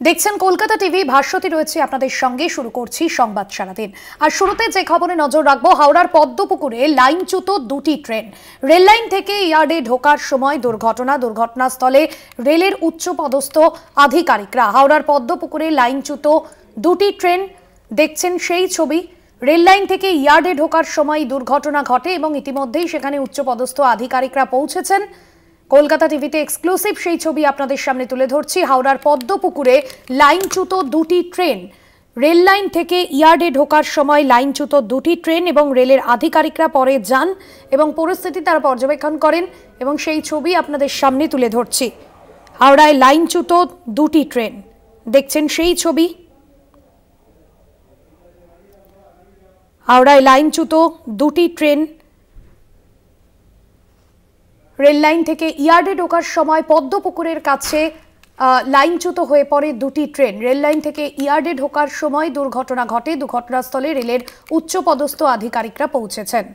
দেখছেন কলকাতা টিভি, ভাস্বতী রয়েছে আপনাদের সঙ্গে। শুরু করছি সংবাদ সারাদিন। আর শুরুতে যে খবরে নজর রাখবো, হাওড়ার পদ্মপুকুরে লাইনচ্যুত দুটি ট্রেন। রেল লাইন থেকে ইয়ার্ডে ঢোকার সময় দুর্ঘটনাস্থলে রেলের উচ্চপদস্থ আধিকারিকরা। হাওড়ার পদ্মপুকুরে লাইনচ্যুত দুটি ট্রেন, দেখছেন সেই ছবি। রেল লাইন থেকে ইয়ার্ডে ঢোকার সময় দুর্ঘটনা ঘটে এবং ইতিমধ্যেই সেখানে উচ্চপদস্থ আধিকারিকরা পৌঁছেছেন। কলকাতা টিভিতে এক্সক্লুসিভ সেই ছবি আপনাদের সামনে তুলে ধরছি। হাওড়ার পদ্মপুকুরে লাইনচ্যুত দুটি ট্রেন। রেল লাইন থেকে ইয়ার্ডে ঢোকার সময় লাইনচ্যুত দুটি ট্রেন এবং রেলের আধিকারিকরা পরে যান এবং পরিস্থিতি তারা পর্যবেক্ষণ করেন এবং সেই ছবি আপনাদের সামনে তুলে ধরছি। হাওড়ায় লাইনচ্যুত দুটি ট্রেন, দেখছেন সেই ছবি। হাওড়ায় লাইনচ্যুত দুটি ট্রেন। রেল লাইন থেকে ইয়ার্ডে ঢোকার সময় পদ্মপুকুরের কাছে লাইনচ্যুত হয়ে পড়ে দুটি ট্রেন। রেল লাইন থেকে ইয়ার্ডে ঢোকার সময় দুর্ঘটনা ঘটে। দুর্ঘটনাস্থলে রেলের উচ্চপদস্থ আধিকারিকরা পৌঁছেছেন।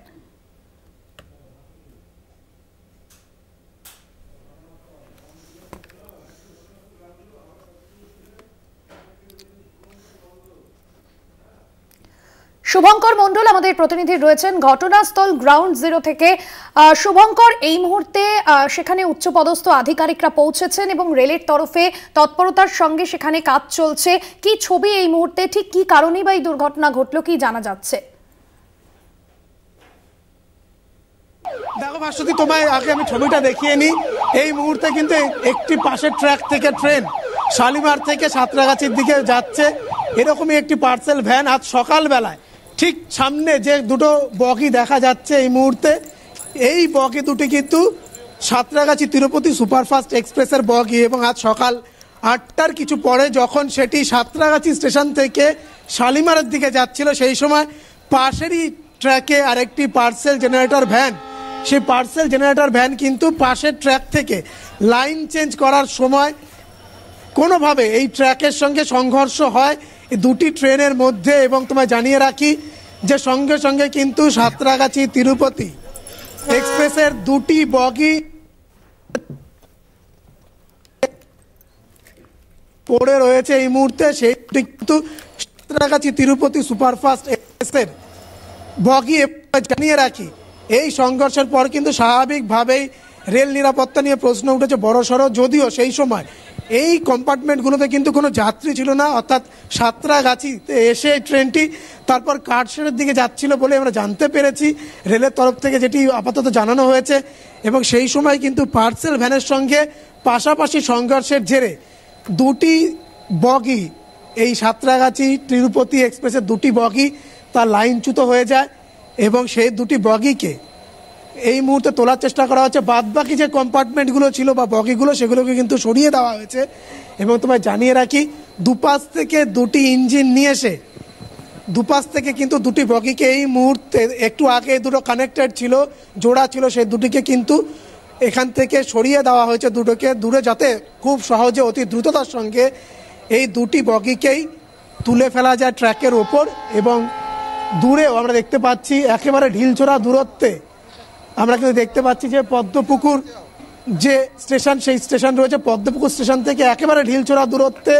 শুভঙ্কর মণ্ডল আমাদের প্রতিনিধি রয়েছেন ঘটনাস্থল গ্রাউন্ড জিরো থেকে। শুভঙ্কর, এই মুহূর্তে সেখানে উচ্চপদস্থ আধিকারিকরা পৌঁছেছেন এবং রেলের তরফে তৎপরতার সঙ্গে সেখানে কাজ চলছে। কি ছবি এই মুহূর্তে, ঠিক কি কারণে বা এই দুর্ঘটনা ঘটলো, কি জানা যাচ্ছে? দেখো ভাস্বতী, তোমায় আগে আমি ছবিটা দেখিয়ে নিই। এই মুহূর্তে কিন্তু একটি পাশের ট্র্যাক থেকে ট্রেন শালিমার থেকে সাঁতরাগাছির দিকে যাচ্ছে। এরকমই একটি পার্সেল ভ্যান আজ সকালবেলায় ঠিক সামনে যে দুটো বগি দেখা যাচ্ছে এই মুহূর্তে, এই বগি দুটি কিন্তু সাঁতরাগাছি তিরুপতি সুপারফাস্ট এক্সপ্রেসের বগি। এবং আজ সকাল 8টার কিছু পরে যখন সেটি সাঁতরাগাছি স্টেশন থেকে শালিমারের দিকে যাচ্ছিল, সেই সময় পাশেরই ট্র্যাকে আরেকটি পার্সেল জেনারেটর ভ্যান, সেই পার্সেল জেনারেটর ভ্যান কিন্তু পাশের ট্র্যাক থেকে লাইন চেঞ্জ করার সময় কোনোভাবে এই ট্র্যাকের সঙ্গে সংঘর্ষ হয় এই দুটি ট্রেনের মধ্যে। এবং তোমায় জানিয়ে রাখি যে সঙ্গে সঙ্গে কিন্তু সাঁতরাগাছি তিরুপতি এক্সপ্রেসের দুটি বগি পড়ে রয়েছে এই মুহূর্তে। সেটি কিন্তু সাঁতরাগাছি তিরুপতি সুপারফাস্ট এক্সপ্রেসের বগি। জানিয়ে রাখি এই সংঘর্ষের পর কিন্তু স্বাভাবিকভাবেই রেল নিরাপত্তা নিয়ে প্রশ্ন উঠেছে বড়সড়, যদিও সেই সময় এই কম্পার্টমেন্টগুলোতে কিন্তু কোনো যাত্রী ছিল না। অর্থাৎ সাঁতরাগাছিতে এসে ট্রেনটি তারপর কাঠশেডের দিকে যাচ্ছিল বলে আমরা জানতে পেরেছি রেলের তরফ থেকে, যেটি আপাতত জানানো হয়েছে। এবং সেই সময় কিন্তু পার্সেল ভ্যানের সঙ্গে পাশাপাশি সংঘর্ষের জেরে দুটি বগি, এই সাঁতরাগাছি তিরুপতি এক্সপ্রেসের দুটি বগি তার লাইনচ্যুত হয়ে যায় এবং সেই দুটি বগিকে এই মুহূর্তে তোলার চেষ্টা করা হচ্ছে। বাদবাকি যে কম্পার্টমেন্টগুলো ছিল বা বগিগুলো, সেগুলোকে কিন্তু সরিয়ে দেওয়া হয়েছে। এবং তোমায় জানিয়ে রাখি দুপাশ থেকে দুটি ইঞ্জিন নিয়ে এসে দুপাশ থেকে কিন্তু দুটি বগিকে এই মুহূর্তে, একটু আগে দুটো কানেক্টেড ছিল, জোড়া ছিল, সেই দুটিকে কিন্তু এখান থেকে সরিয়ে দেওয়া হয়েছে দুটোকে দূরে, যাতে খুব সহজে অতি দ্রুততার সঙ্গে এই দুটি বগিকেই তুলে ফেলা যায় ট্র্যাকের ওপর। এবং দূরেও আমরা দেখতে পাচ্ছি একেবারে ঢিলছোড়া দূরত্বে আমরা কিন্তু দেখতে পাচ্ছি যে পদ্মপুকুর যে স্টেশন, সেই স্টেশন রয়েছে পদ্মপুকুর স্টেশন থেকে একেবারে ঢিলছোড়া দূরত্বে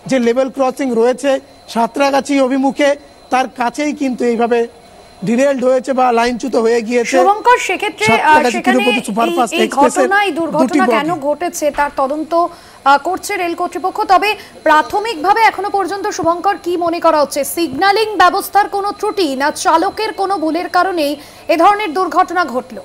যে লেভেল ক্রসিং রয়েছে সাঁতরাগাছি অভিমুখে, তার কাছেই কিন্তু এইভাবে ডিরেলড হয়েছে বা লাইনচ্যুত হয়ে গিয়েছে। শুভঙ্কর, সেক্ষেত্রে এই ঘটনা, এই দুর্ঘটনা কেন ঘটেছে তার তদন্ত করছে রেল কর্তৃপক্ষ। তবে প্রাথমিকভাবে এখনো পর্যন্ত শুভঙ্কর কি মনে করা হচ্ছে, সিগন্যালিং ব্যবস্থার কোনো ত্রুটি না চালকের কোনো ভুলের কারণেই এ ধরনের দুর্ঘটনা ঘটলো?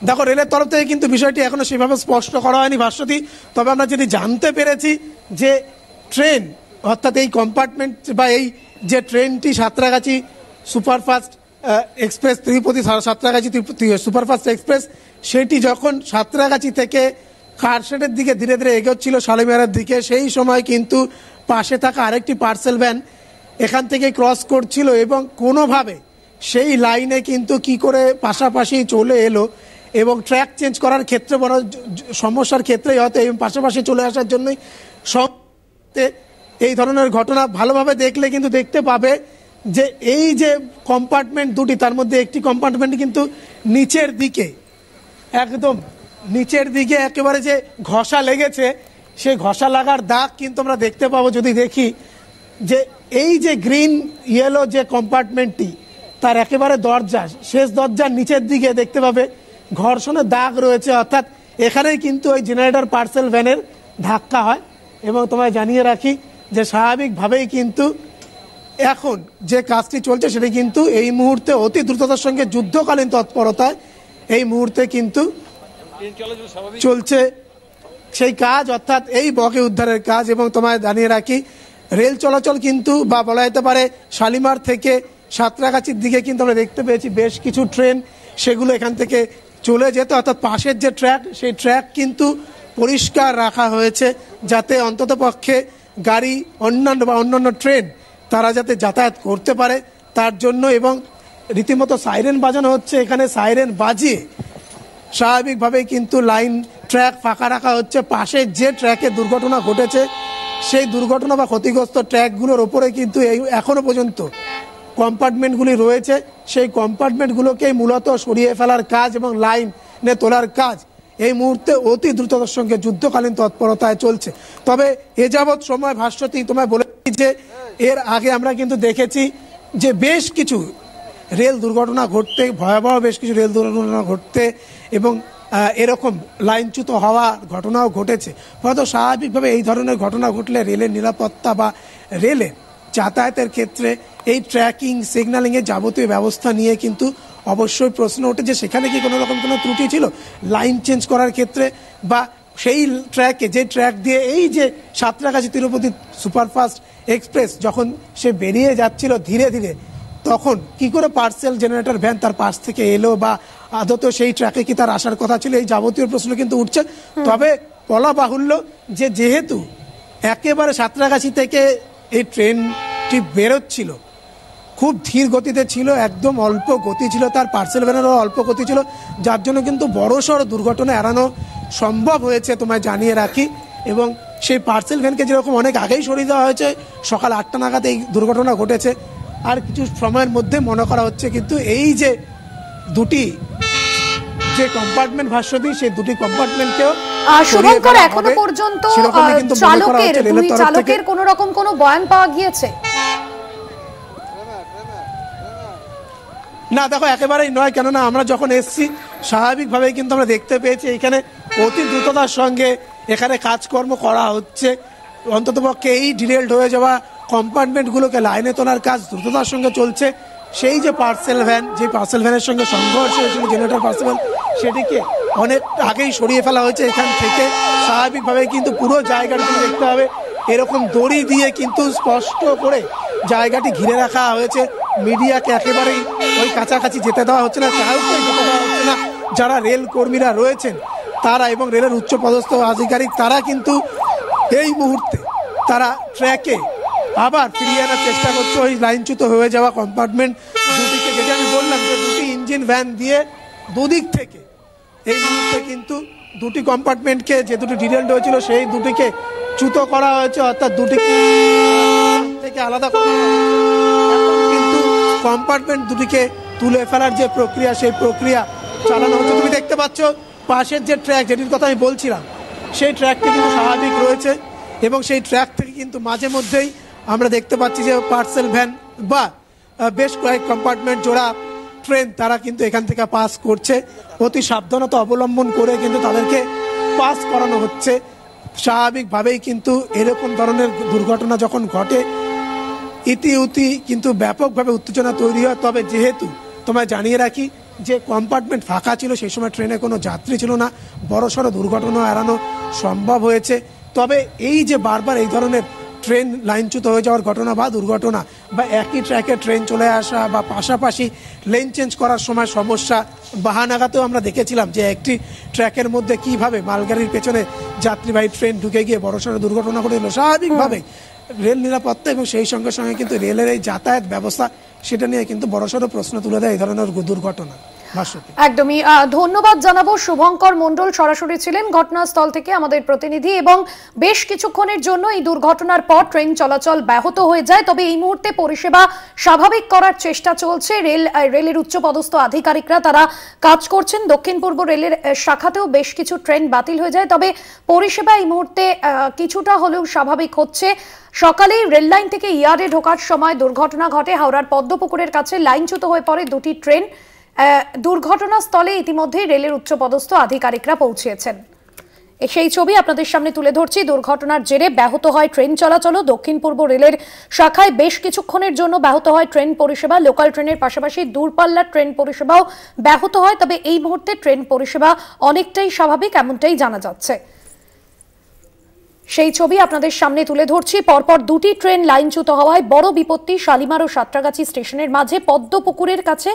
দেখো, রেলের তরফ থেকে কিন্তু বিষয়টি এখনো সেভাবে স্পষ্ট করা হয়নি ভাস্বতী। তবে আমরা যেটি জানতে পেরেছি যে ট্রেন, অর্থাৎ এই কম্পার্টমেন্ট বা এই যে ট্রেনটি Santragachi superfast express Tirupati Santragachi superfast express, সেটি যখন সাঁতরাগাছি থেকে কাঠশেডের দিকে ধীরে ধীরে এগোচ্ছিল শালিমারের দিকে, সেই সময় কিন্তু পাশে থাকা আরেকটি পার্সেল ভ্যান এখান থেকে ক্রস করছিল এবং কোনোভাবে সেই লাইনে কিন্তু কি করে পাশাপাশি চলে এলো এবং ট্র্যাক চেঞ্জ করার ক্ষেত্রে বড় সমস্যার ক্ষেত্রেই হয়তো এবং পাশাপাশি চলে আসার জন্যই সব এই ধরনের ঘটনা ভালোভাবে দেখলে কিন্তু দেখতে পাবে যে এই যে কম্পার্টমেন্ট দুটি, তার মধ্যে একটি কম্পার্টমেন্ট কিন্তু নিচের দিকে একদম নিচের দিকে একেবারে যে ঘষা লেগেছে, সেই ঘষা লাগার দাগ কিন্তু আমরা দেখতে পাবো যদি দেখি যে এই যে গ্রিন ইয়েলো যে কম্পার্টমেন্টটি, তার একেবারে দরজা, শেষ দরজার নিচের দিকে দেখতে পাবে ঘর্ষণের দাগ রয়েছে। অর্থাৎ এখানেই কিন্তু ওই জেনারেটর পার্সেল ভ্যানের ধাক্কা হয়। এবং তোমায় জানিয়ে রাখি যে স্বাভাবিকভাবেই কিন্তু এখন যে কাজটি চলছে সেটি কিন্তু এই মুহূর্তে অতি দ্রুততার সঙ্গে যুদ্ধকালীন তৎপরতায় এই মুহূর্তে কিন্তু চলছে সেই কাজ, অর্থাৎ এই বগি উদ্ধারের কাজ। এবং তোমায় জানিয়ে রাখি রেল চলাচল কিন্তু বা বলা যেতে পারে শালিমার থেকে সাঁতরাগাছির দিকে কিন্তু আমরা দেখতে পেয়েছি বেশ কিছু ট্রেন সেগুলো এখান থেকে চলে যেত, অর্থাৎ পাশের যে ট্র্যাক সেই ট্র্যাক কিন্তু পরিষ্কার রাখা হয়েছে যাতে অন্তত পক্ষে গাড়ি অন্যান্য ট্রেন তারা যাতে যাতায়াত করতে পারে তার জন্য। এবং রীতিমতো সাইরেন বাজানো হচ্ছে, এখানে সাইরেন বাজিয়ে স্বাভাবিকভাবেই কিন্তু লাইন ট্র্যাক ফাঁকা রাখা হচ্ছে। পাশে যে ট্র্যাকে দুর্ঘটনা ঘটেছে সেই দুর্ঘটনা বা ক্ষতিগ্রস্ত ট্র্যাকগুলোর ওপরে কিন্তু এই এখনো পর্যন্ত কম্পার্টমেন্টগুলি রয়েছে, সেই কম্পার্টমেন্টগুলোকেই মূলত সরিয়ে ফেলার কাজ এবং লাইনে তোলার কাজ এই মুহূর্তে অতি দ্রুততার সঙ্গে যুদ্ধকালীন তৎপরতায় চলছে। তবে এ যাবৎ সময় ভাস্বতী তোমায় বলেছি যে এর আগে আমরা কিন্তু দেখেছি যে বেশ কিছু রেল দুর্ঘটনা ঘটতে, ভয়াবহ বেশ কিছু রেল দুর্ঘটনা ঘটতে এবং এরকম লাইনচ্যুত হওয়া ঘটনাও ঘটেছে। হয়তো স্বাভাবিকভাবে এই ধরনের ঘটনা ঘটলে রেলের নিরাপত্তা বা রেলের যাতায়াতের ক্ষেত্রে এই ট্র্যাকিং সিগন্যালিংয়ের যাবতীয় ব্যবস্থা নিয়ে কিন্তু অবশ্যই প্রশ্ন ওঠে যে সেখানে কি কোনো রকম কোনো ত্রুটি ছিল লাইন চেঞ্জ করার ক্ষেত্রে, বা সেই ট্র্যাকে যে ট্র্যাক দিয়ে এই যে সাঁতরাগাছি তিরুপতি সুপারফাস্ট এক্সপ্রেস যখন সে বেরিয়ে যাচ্ছিল ধীরে ধীরে, তখন কি করে পার্সেল জেনারেটর ভ্যান তার পাশ থেকে এলো বা আদত সেই ট্র্যাকে কি তার আসার কথা ছিল, এই যাবতীয় প্রশ্ন কিন্তু উঠছে। তবে বলা বাহুল্য যে যেহেতু একেবারে সাঁতরাগাছি থেকে এই ট্রেনটি বেরোচ্ছিল খুব ধীর গতিতে ছিল, একদম অল্প গতি ছিল, তার পার্সেল ভ্যানেরও অল্প গতি ছিল, যার জন্য কিন্তু বড়সড় দুর্ঘটনা এড়ানো সম্ভব হয়েছে তোমায় জানিয়ে রাখি। এবং সেই পার্সেল ভ্যানকে যেরকম অনেক আগেই সরিয়ে দেওয়া হয়েছে, সকাল 8টা নাগাদ এই দুর্ঘটনা ঘটেছে, আর কিছু সময়ের মধ্যে মনে করা হচ্ছে কিন্তু এই যে দুটি যে কম্পার্টমেন্ট ভাস্বতী সেই দুটি কম্পার্টমেন্টকেও শুভঙ্কর এখনো পর্যন্ত চালকের কোন রকম কোনো বয়ান পাওয়া গিয়েছে? না দেখো, একেবারেই নয়, কেননা আমরা যখন এসছি স্বাভাবিকভাবেই কিন্তু আমরা দেখতে পেয়েছি এখানে অতি দ্রুততার সঙ্গে এখানে কাজকর্ম করা হচ্ছে। অন্ততপক্ষে এই ডিরেলড হয়ে যাওয়া কম্পার্টমেন্টগুলোকে লাইনে তোলার কাজ দ্রুততার সঙ্গে চলছে। সেই যে পার্সেল ভ্যান, যে পার্সেল ভ্যানের সঙ্গে সংঘর্ষ হয়েছিল জেনারেটর পার্সেল ভ্যান, সেটিকে অনেক আগেই সরিয়ে ফেলা হয়েছে এখান থেকে। স্বাভাবিকভাবেই কিন্তু পুরো জায়গাটি দেখতে হবে এরকম দড়ি দিয়ে কিন্তু স্পষ্ট করে জায়গাটি ঘিরে রাখা হয়েছে। মিডিয়াকে একেবারেই ওই কাছাকাছি যেতে দেওয়া হচ্ছে না, কাউকে যেতে দেওয়া হচ্ছে না। যারা রেল কর্মীরা রয়েছেন তারা এবং রেলের উচ্চপদস্থ আধিকারিক তারা কিন্তু এই মুহূর্তে তারা ট্র্যাকে আবার ফিরিয়ে আনার চেষ্টা করছে ওই লাইনচ্যুত হয়ে যাওয়া কম্পার্টমেন্ট দুদিকে, যেটা আমি বললাম যে দুটি ইঞ্জিন ভ্যান দিয়ে দুদিক থেকে এই মুহূর্তে কিন্তু দুটি কম্পার্টমেন্টকে, যে দুটি ডিরেলড হয়েছিল সেই দুটিকে চ্যুত করা হয়েছে, অর্থাৎ দুটি থেকে আলাদা করা কিন্তু কম্পার্টমেন্ট দুটিকে তুলে ফেলার যে প্রক্রিয়া সেই প্রক্রিয়া চালানো হচ্ছে। তুমি দেখতে পাচ্ছ পাশের যে ট্র্যাক যেটির কথা আমি বলছিলাম সেই ট্র্যাকটি কিন্তু স্বাভাবিক রয়েছে এবং সেই ট্র্যাক থেকে কিন্তু মাঝে মধ্যেই আমরা দেখতে পাচ্ছি যে পার্সেল ভ্যান বা বেশ কয়েক কম্পার্টমেন্ট জোড়া ট্রেন তারা কিন্তু এখান থেকে পাস করছে। অতি সাবধানতা অবলম্বন করে কিন্তু তাদেরকে পাস করানো হচ্ছে। স্বাভাবিকভাবেই কিন্তু এরকম ধরনের দুর্ঘটনা যখন ঘটে ইতিউতি কিন্তু ব্যাপকভাবে উত্তেজনা তৈরি হয়। তবে যেহেতু তোমায় জানিয়ে রাখি যে কম্পার্টমেন্ট ফাঁকা ছিল, সেই সময় ট্রেনে কোনো যাত্রী ছিল না, বড়সড় দুর্ঘটনা এড়ানো সম্ভব হয়েছে। তবে এই যে বারবার এই ধরনের ট্রেন লাইনচ্যুত হয়ে যাওয়ার ঘটনা বা দুর্ঘটনা বা একই ট্র্যাকে ট্রেন চলে আসা বা পাশাপাশি লেন চেঞ্জ করার সময় সমস্যা, বাহানাগাতেও আমরা দেখেছিলাম যে একটি ট্র্যাকের মধ্যে কিভাবে মালগাড়ির পেছনে যাত্রীবাহী ট্রেন ঢুকে গিয়ে বড়সড় দুর্ঘটনা ঘটেছিল। স্বাভাবিকভাবে রেল নিরাপত্তা এবং সেই সঙ্গে সঙ্গে কিন্তু রেলের এই যাতায়াত ব্যবস্থা সেটা নিয়ে কিন্তু বড়সড় প্রশ্ন তুলে দেয় এই ধরনের দুর্ঘটনা। ভাস্বতী। একদমই ধন্যবাদ জানাবো। শুভঙ্কর মণ্ডল সরাসরি ছিলেন ঘটনাস্থল থেকে আমাদের প্রতিনিধি, এবং বেশ কিছুক্ষণের জন্য এই দুর্ঘটনার পর ট্রেন চলাচল ব্যাহত হয়ে যায়। তবে এই মুহূর্তে পরিষেবা স্বাভাবিক করার চেষ্টা চলছে। রেলের উচ্চপদস্থ আধিকারিকরা তারা কাজ করছেন। দক্ষিণ পূর্ব রেলের শাখাতেও বেশ কিছু ট্রেন বাতিল হয়ে যায়, তবে পরিষেবা এই মুহূর্তে কিছুটা হলেও স্বাভাবিক হচ্ছে। সকালে রেল লাইন থেকে ইয়ার্ডে ঢোকার সময় দুর্ঘটনা ঘটে। হাওড়ার পদ্মপুকুরের কাছে লাইনচ্যুত হয়ে পড়ে দুটি ট্রেন। দুর্ঘটনাস্থলে ইতিমধ্যেই রেলের উচ্চপদস্থ আধিকারিকরা পৌঁছেছেন। সেই ছবি আপনাদের সামনে তুলে ধরছি। দুর্ঘটনার জেরে ব্যাহত হয় ট্রেন চলাচল। দক্ষিণ পূর্ব রেলের শাখায় বেশ কিছুক্ষণের জন্য ব্যাহত হয় ট্রেন পরিষেবা। লোকাল ট্রেনের পাশাপাশি দূরপাল্লার ট্রেন পরিষেবাও ব্যাহত হয়, তবে এই মুহূর্তে ট্রেন পরিষেবা অনেকটাই স্বাভাবিক, এমনটাই জানা যাচ্ছে। সেই ছবি আপনাদের সামনে তুলে ধরছি। পরপর দুটি ট্রেন লাইনচ্যুত হওয়ায় বড় বিপত্তি শালিমার ও সাঁতরাগাছি স্টেশনের মাঝে পদ্মপুকুরের কাছে,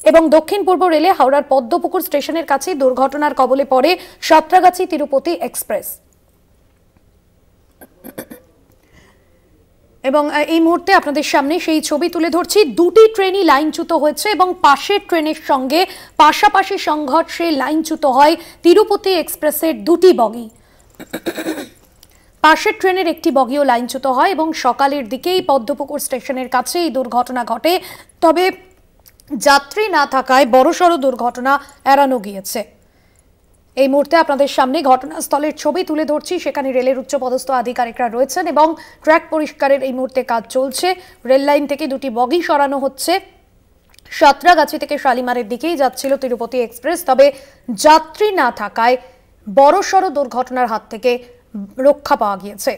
এবং দক্ষিণ পূর্ব রেলে হাওড়ার পদ্মপুকুর স্টেশনের কাছে দুর্ঘটনার কবলে পড়ে সাঁতরাগাছি তিরুপতি এক্সপ্রেস। এবং এই মুহূর্তে আপনাদের সামনে সেই ছবি তুলে ধরছি। দুটি ট্রেনই লাইনচ্যুত হয়েছে এবং পাশের ট্রেনের সঙ্গে পাশাপাশি সংঘর্ষে লাইনচ্যুত হয় তিরুপতি এক্সপ্রেসের দুটি বগি। পাশের ট্রেনের একটি বগিও লাইনচ্যুত হয় এবং সকালের দিকেই পদ্মপুকুর স্টেশনের কাছে এই দুর্ঘটনা ঘটে। তবে যাত্রী না থাকায় বড়সড় দুর্ঘটনা এড়ানো গিয়েছে। এই মুহূর্তে আপনাদের সামনে ঘটনাস্থলের ছবি তুলে ধরছি। সেখানে রেলের উচ্চপদস্থ আধিকারিকরা রয়েছেন এবং ট্র্যাক পরিষ্কারের এই মুহূর্তে কাজ চলছে। রেল লাইন থেকে দুটি বগি সরানো হচ্ছে। সাঁতরাগাছি থেকে শালিমারের দিকেই যাচ্ছিল তিরুপতি এক্সপ্রেস, তবে যাত্রী না থাকায় বড়সড় দুর্ঘটনার হাত থেকে রক্ষা পাওয়া গিয়েছে।